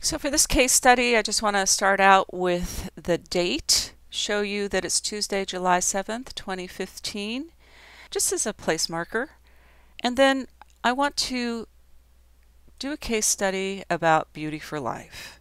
So for this case study, I just want to start out with the date, show you that it's Tuesday, July 7th, 2015, just as a place marker. And then I want to do a case study about Beauty for Life.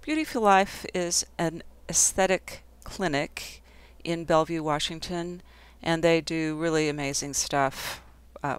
Beauty for Life is an aesthetic clinic in Bellevue, Washington, and they do really amazing stuff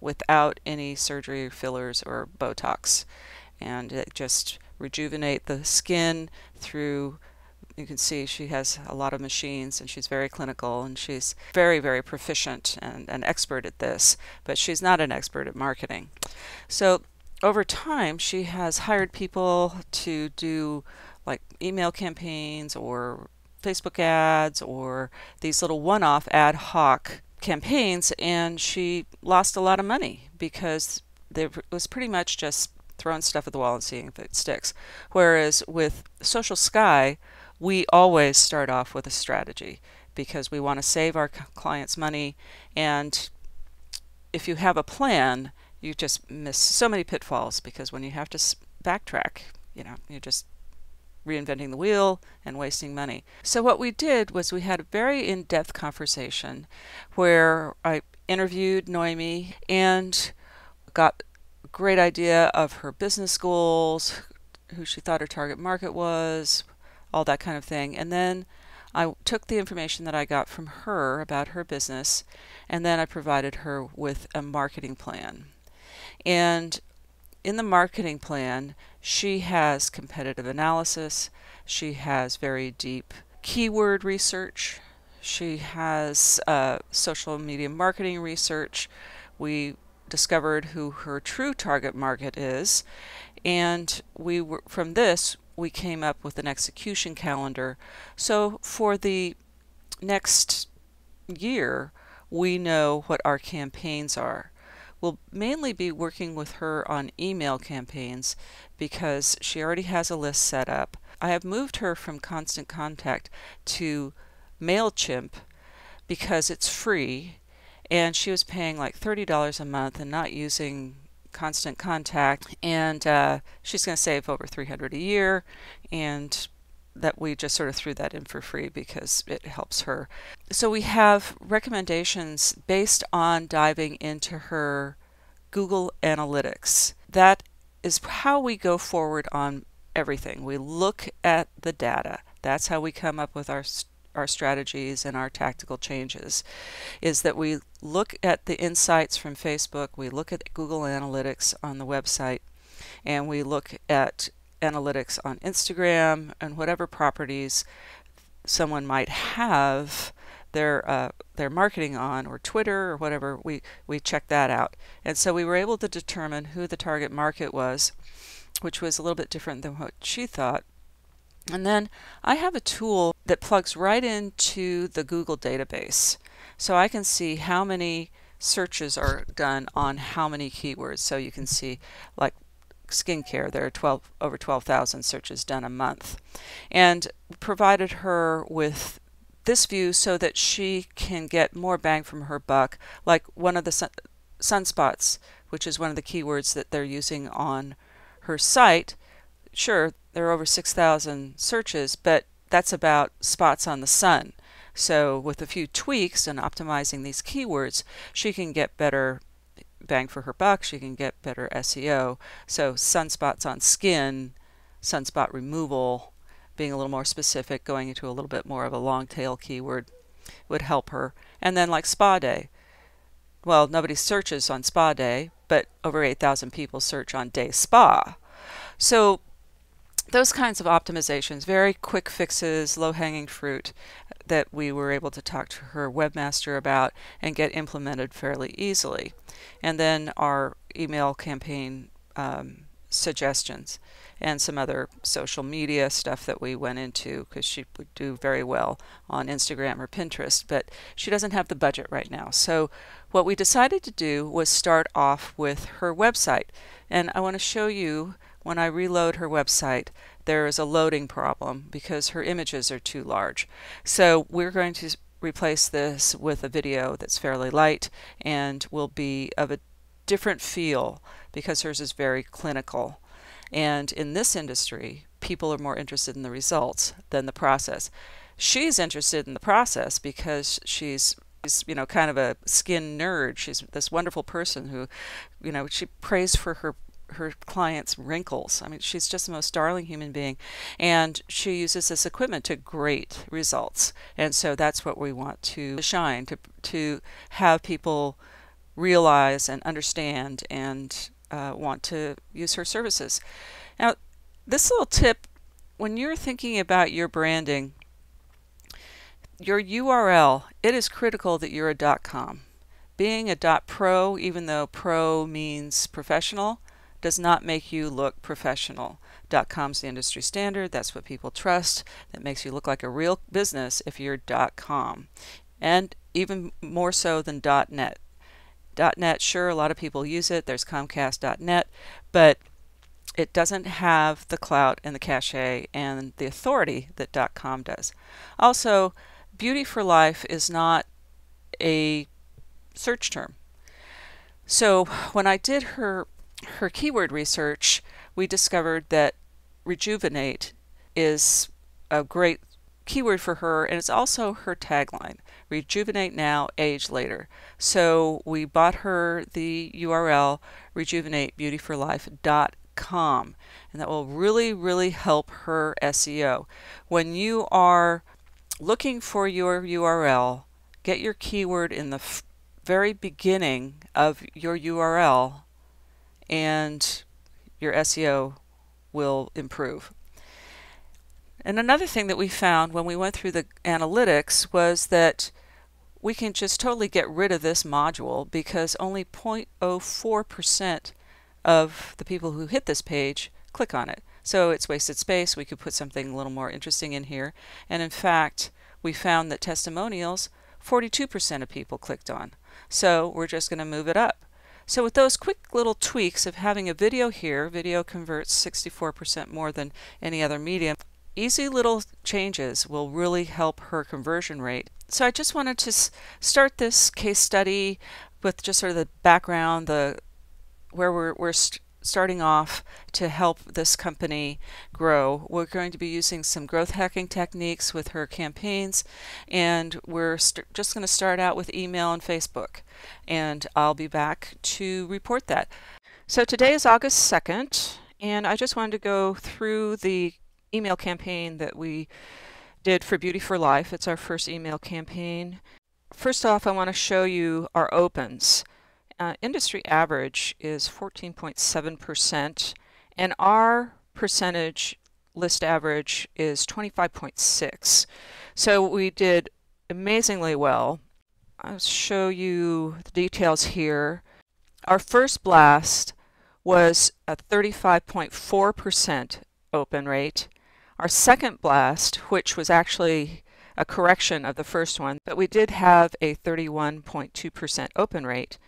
without any surgery, fillers, or Botox. And it just rejuvenate the skin through, you can see she has a lot of machines and she's very clinical and she's very, very proficient and an expert at this, but she's not an expert at marketing. So over time, she has hired people to do like email campaigns or Facebook ads or these little one-off ad hoc campaigns, and she lost a lot of money because there was pretty much just throwing stuff at the wall and seeing if it sticks. Whereas with Social Sky, we always start off with a strategy because we want to save our clients money, and if you have a plan, you just miss so many pitfalls because when you have to backtrack, you're just reinventing the wheel and wasting money. So what we did was we had a very in-depth conversation where I interviewed Noemi and got a great idea of her business goals, who she thought her target market was, all that kind of thing. And then I took the information that I got from her about her business, and then I provided her with a marketing plan. And in the marketing plan, she has competitive analysis, she has very deep keyword research, she has social media marketing research. We discovered who her true target market is, and from this we came up with an execution calendar. So for the next year, we know what our campaigns are. We'll mainly be working with her on email campaigns because she already has a list set up. I have moved her from Constant Contact to MailChimp because it's free, and she was paying like $30 a month and not using Constant Contact, and she's going to save over $300 a year, and that we just sort of threw that in for free because it helps her. So we have recommendations based on diving into her Google Analytics. That is how we go forward on everything. We look at the data. That's how we come up with our strategies and our tactical changes, is that we look at the insights from Facebook, we look at Google Analytics on the website, and we look at analytics on Instagram and whatever properties someone might have their marketing on, or Twitter or whatever. We check that out, and so we were able to determine who the target market was, which was a little bit different than what she thought. And then I have a tool that plugs right into the Google database, so I can see how many searches are done on how many keywords. So you can see, like skincare, there are over 12,000 searches done a month, and provided her with this view so that she can get more bang from her buck. Like one of the sunspots, which is one of the keywords that they're using on her site. Sure, there are over 6,000 searches, but that's about spots on the sun. So with a few tweaks and optimizing these keywords, she can get better bang for her buck, she can get better SEO. So sunspots on skin, sunspot removal, being a little more specific, going into a little bit more of a long tail keyword would help her. And then like spa day. Well, nobody searches on spa day, but over 8,000 people search on day spa. So those kinds of optimizations, very quick fixes, low-hanging fruit, that we were able to talk to her webmaster about and get implemented fairly easily. And then our email campaign suggestions and some other social media stuff that we went into, because she would do very well on Instagram or Pinterest, but she doesn't have the budget right now. So what we decided to do was start off with her website. And I want to show you, when I reload her website, there is a loading problem because her images are too large. So we're going to replace this with a video that's fairly light and will be of a different feel because hers is very clinical. And in this industry, people are more interested in the results than the process. She's interested in the process because she's kind of a skin nerd. She's this wonderful person who, she prays for her clients' wrinkles. I mean, she's just the most darling human being, and she uses this equipment to great results. And so that's what we want to shine, to have people realize and understand and want to use her services. Now, this little tip, when you're thinking about your branding, your URL, it is critical that you're a .com. Being a .pro, even though pro means professional, does not make you look professional. .com's the industry standard. That's what people trust. That makes you look like a real business if you're .com. And even more so than .net. .net, sure, a lot of people use it. There's Comcast.net, but it doesn't have the clout and the cachet and the authority that .com does. Also, Beauty for Life is not a search term. So when I did her keyword research, we discovered that rejuvenate is a great keyword for her, and it's also her tagline. Rejuvenate now, age later. So we bought her the URL rejuvenatebeautyforlife.com, and that will really help her SEO. When you are looking for your URL, get your keyword in the very beginning of your URL, and your SEO will improve. And another thing that we found when we went through the analytics was that we can just totally get rid of this module because only 0.04% of the people who hit this page click on it. So it's wasted space. We could put something a little more interesting in here. And in fact, we found that testimonials, 42% of people clicked on. So we're just going to move it up. So with those quick little tweaks of having a video here, video converts 64% more than any other medium. Easy little changes will really help her conversion rate. So I just wanted to start this case study with just sort of the background, where we're starting off to help this company grow. We're going to be using some growth hacking techniques with her campaigns, and we're just going to start out with email and Facebook, and I'll be back to report that. So today is August 2nd, and I just wanted to go through the email campaign that we did for Beauty for Life. It's our first email campaign. First off, I want to show you our opens. Industry average is 14.7%, and our percentage list average is 25.6%. So we did amazingly well. I'll show you the details here. Our first blast was a 35.4% open rate. Our second blast, which was actually a correction of the first one, but we did have a 31.2% open rate.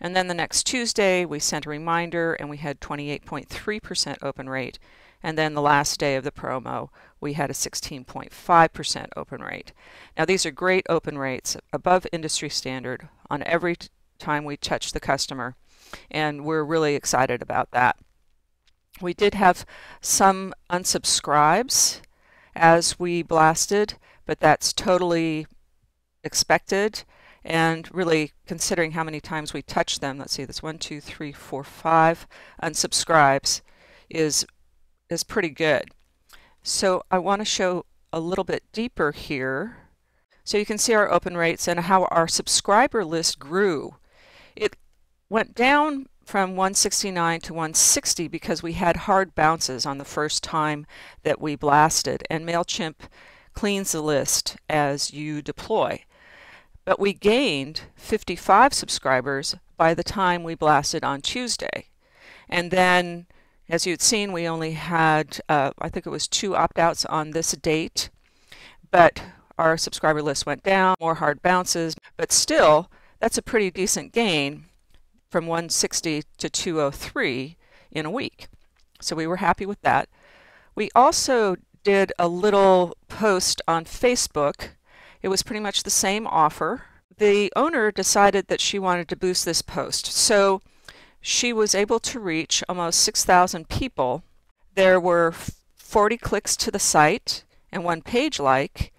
And then the next Tuesday, we sent a reminder, and we had 28.3% open rate. And then the last day of the promo, we had a 16.5% open rate. Now, these are great open rates, above industry standard on every time we touch the customer, and we're really excited about that. We did have some unsubscribes as we blasted, but that's totally expected. And really, considering how many times we touched them, let's see, that's 1, 2, 3, 4, 5 unsubscribes is pretty good. So I want to show a little bit deeper here. So you can see our open rates and how our subscriber list grew. It went down from 169 to 160 because we had hard bounces on the first time that we blasted, and MailChimp cleans the list as you deploy. But we gained 55 subscribers by the time we blasted on Tuesday. And then, as you'd seen, we only had, I think it was 2 opt-outs on this date, but our subscriber list went down, more hard bounces, but still, that's a pretty decent gain from 160 to 203 in a week. So we were happy with that. We also did a little post on Facebook. It was pretty much the same offer. The owner decided that she wanted to boost this post, so she was able to reach almost 6,000 people. There were 40 clicks to the site and 1 page like,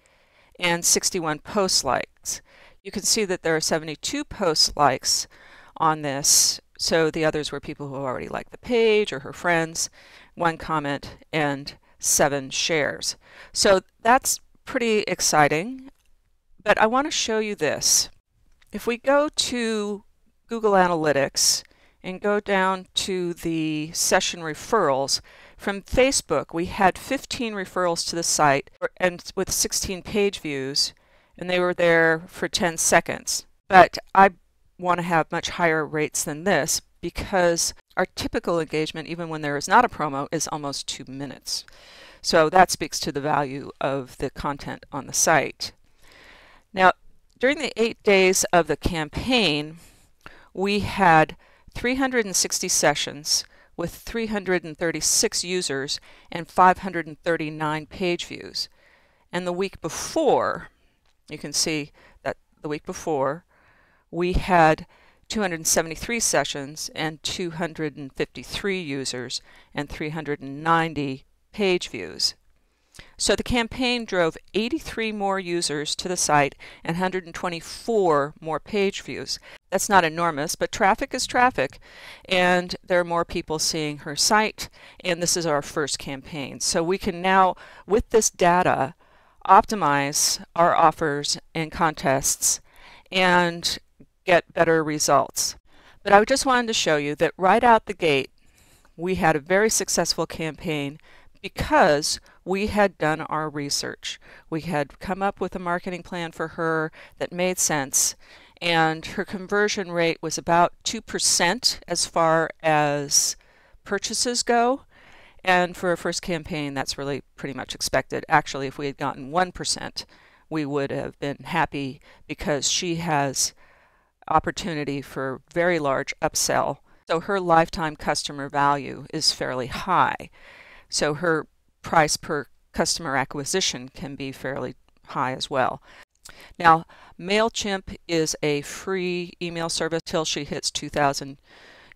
and 61 post likes. You can see that there are 72 post likes on this, so the others were people who already liked the page or her friends, 1 comment, and 7 shares. So that's pretty exciting, but I want to show you this. If we go to Google Analytics and go down to the session referrals, from Facebook we had 15 referrals to the site and with 16 page views, and they were there for 10 seconds. But I want to have much higher rates than this because our typical engagement, even when there is not a promo, is almost 2 minutes. So that speaks to the value of the content on the site. Now, during the 8 days of the campaign, we had 360 sessions with 336 users and 539 page views. And the week before, you can see that the week before, we had 273 sessions and 253 users and 390 page views. So the campaign drove 83 more users to the site and 124 more page views. That's not enormous, but traffic is traffic, and there are more people seeing her site, and this is our first campaign. So we can now, with this data, optimize our offers and contests and get better results. But I just wanted to show you that right out the gate, we had a very successful campaign because we had done our research. We had come up with a marketing plan for her that made sense, and her conversion rate was about 2% as far as purchases go. And for a first campaign, that's really pretty much expected. Actually, if we had gotten 1%, we would have been happy because she has opportunity for very large upsell. So her lifetime customer value is fairly high. So her price per customer acquisition can be fairly high as well. Now, MailChimp is a free email service till she hits 2,000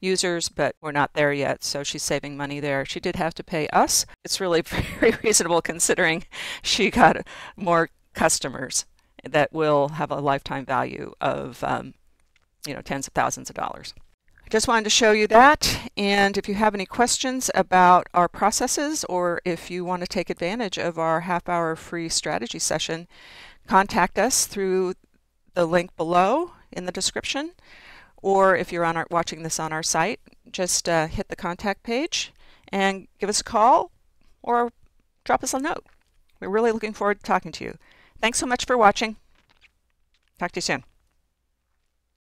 users, but we're not there yet, so she's saving money there. She did have to pay us. It's really very reasonable considering she got more customers that will have a lifetime value of tens of thousands of dollars. Just wanted to show you that, and if you have any questions about our processes or if you want to take advantage of our half-hour free strategy session, contact us through the link below in the description, or if you're watching this on our site, just hit the contact page and give us a call or drop us a note. We're really looking forward to talking to you. Thanks so much for watching. Talk to you soon.